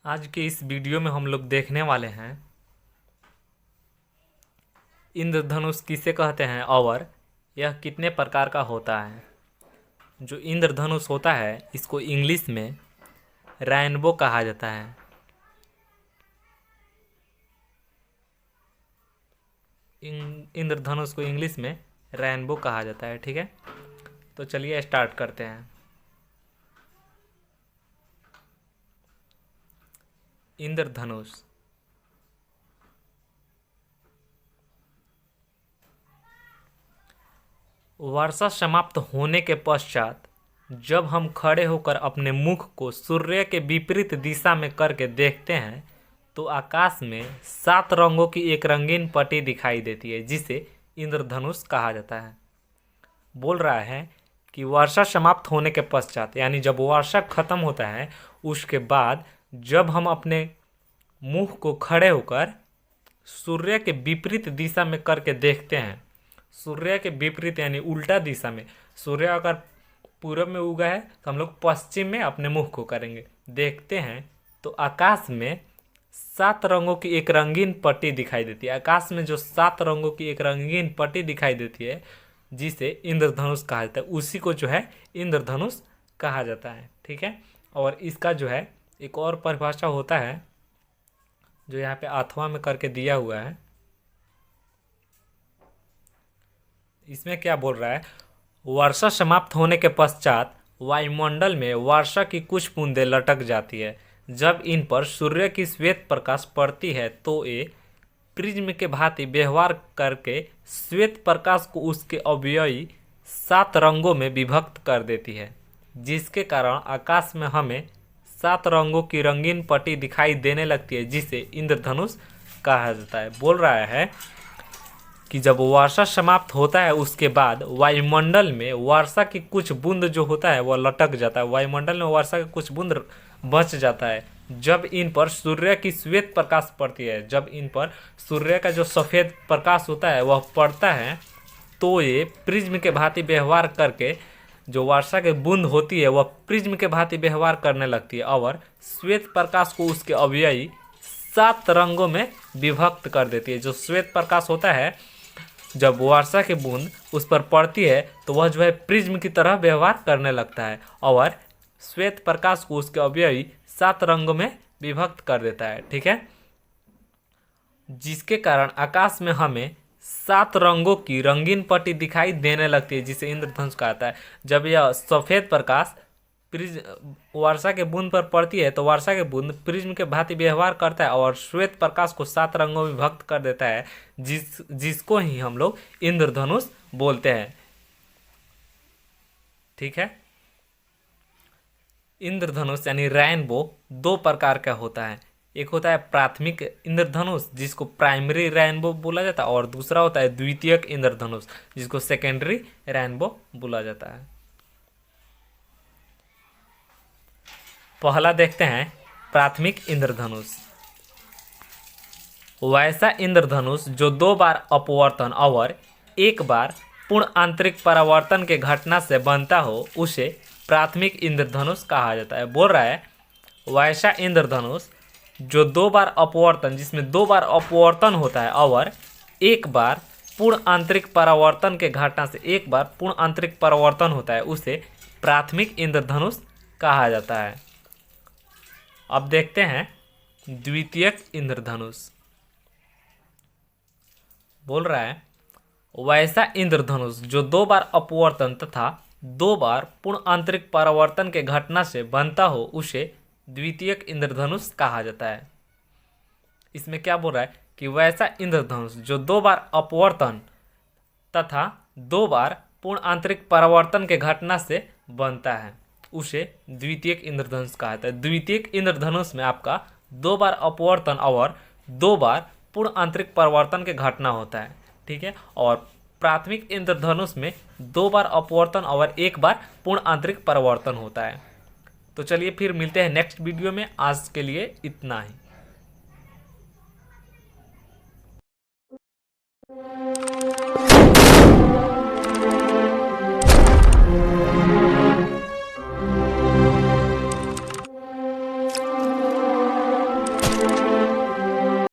आज के इस वीडियो में हम लोग देखने वाले हैं इंद्रधनुष किसे कहते हैं और यह कितने प्रकार का होता है। जो इंद्रधनुष होता है इसको इंग्लिश में रेनबो कहा जाता है। इंद्रधनुष को इंग्लिश में रेनबो कहा जाता है। ठीक है, तो चलिए स्टार्ट करते हैं। इंद्रधनुष वर्षा समाप्त होने के पश्चात जब हम खड़े होकर अपने मुख को सूर्य के विपरीत दिशा में करके देखते हैं तो आकाश में 7 रंगों की एक रंगीन पट्टी दिखाई देती है जिसे इंद्रधनुष कहा जाता है। बोल रहा है कि वर्षा समाप्त होने के पश्चात यानी जब वर्षा खत्म होता है उसके बाद जब हम अपने मुख को खड़े होकर सूर्य के विपरीत दिशा में करके देखते हैं, सूर्य के विपरीत यानी उल्टा दिशा में, सूर्य अगर पूरब में उगा है तो हम लोग पश्चिम में अपने मुख को करेंगे, देखते हैं तो आकाश में 7 रंगों की एक रंगीन पट्टी दिखाई देती है। आकाश में जो 7 रंगों की एक रंगीन पट्टी दिखाई देती है जिसे इंद्रधनुष कहा जाता है, उसी को जो है इंद्रधनुष कहा जाता है। ठीक है, और इसका जो है एक और परिभाषा होता है जो यहाँ पे अथवा में करके दिया हुआ है। इसमें क्या बोल रहा है, वर्षा समाप्त होने के पश्चात वायुमंडल में वर्षा की कुछ बूंदें लटक जाती है। जब इन पर सूर्य की श्वेत प्रकाश पड़ती है तो ये प्रिज्म के भांति व्यवहार करके श्वेत प्रकाश को उसके अवयवी 7 रंगों में विभक्त कर देती है, जिसके कारण आकाश में हमें 7 रंगों की रंगीन पट्टी दिखाई देने लगती है जिसे इंद्रधनुष कहा जाता है। बोल रहा है कि जब वर्षा समाप्त होता है उसके बाद वायुमंडल में वर्षा की कुछ बूंद जो होता है वह लटक जाता है, वायुमंडल में वर्षा का कुछ बूंद बच जाता है। जब इन पर सूर्य की श्वेत प्रकाश पड़ती है, जब इन पर सूर्य का जो सफ़ेद प्रकाश होता है वह पड़ता है तो ये प्रिज्म के भांति व्यवहार करके जो वर्षा की बूंद होती है वह प्रिज्म के भांति व्यवहार करने लगती है और श्वेत प्रकाश को उसके अवयवी 7 रंगों में विभक्त कर देती है। जो श्वेत प्रकाश होता है जब वर्षा की बूंद उस पर पड़ती है तो वह जो है प्रिज्म की तरह व्यवहार करने लगता है और श्वेत प्रकाश को उसके अवयवी 7 रंगों में विभक्त कर देता है। ठीक है, जिसके कारण आकाश में हमें 7 रंगों की रंगीन पट्टी दिखाई देने लगती है जिसे इंद्रधनुष कहता है। जब यह सफ़ेद प्रकाश वर्षा के बूंद पर पड़ती है तो वर्षा के बूंद प्रिज्म के भांति व्यवहार करता है और श्वेत प्रकाश को 7 रंगों में विभक्त कर देता है, जिसको ही हम लोग इंद्रधनुष बोलते हैं। ठीक है, इंद्रधनुष यानी रेनबो 2 प्रकार का होता है। एक होता है प्राथमिक इंद्रधनुष जिसको प्राइमरी रेनबो बोला जाता है और दूसरा होता है द्वितीयक इंद्रधनुष जिसको सेकेंडरी रेनबो बोला जाता है। पहला देखते हैं प्राथमिक इंद्रधनुष। वैसा इंद्रधनुष जो 2 बार अपवर्तन और 1 बार पूर्ण आंतरिक परावर्तन के घटना से बनता हो उसे प्राथमिक इंद्रधनुष कहा जाता है। बोल रहा है वैसा इंद्रधनुष जो 2 बार अपवर्तन, जिसमें 2 बार अपवर्तन होता है और 1 बार पूर्ण आंतरिक परावर्तन के घटना से 1 बार पूर्ण आंतरिक परावर्तन होता है, उसे प्राथमिक इंद्रधनुष कहा जाता है। अब देखते हैं द्वितीयक इंद्रधनुष। बोल रहा है वैसा इंद्रधनुष जो 2 बार अपवर्तन तथा 2 बार पूर्ण आंतरिक परावर्तन के घटना से बनता हो उसे द्वितीयक इंद्रधनुष कहा जाता है। इसमें क्या बोल रहा है कि वैसा इंद्रधनुष जो 2 बार अपवर्तन तथा 2 बार पूर्ण आंतरिक परावर्तन के घटना से बनता है उसे द्वितीयक इंद्रधनुष कहा जाता है। द्वितीयक इंद्रधनुष में आपका 2 बार अपवर्तन और 2 बार पूर्ण आंतरिक परावर्तन के घटना होता है। ठीक है, और प्राथमिक इंद्रधनुष में 2 बार अपवर्तन और 1 बार पूर्ण आंतरिक परावर्तन होता है। तो चलिए फिर मिलते हैं नेक्स्ट वीडियो में, आज के लिए इतना ही।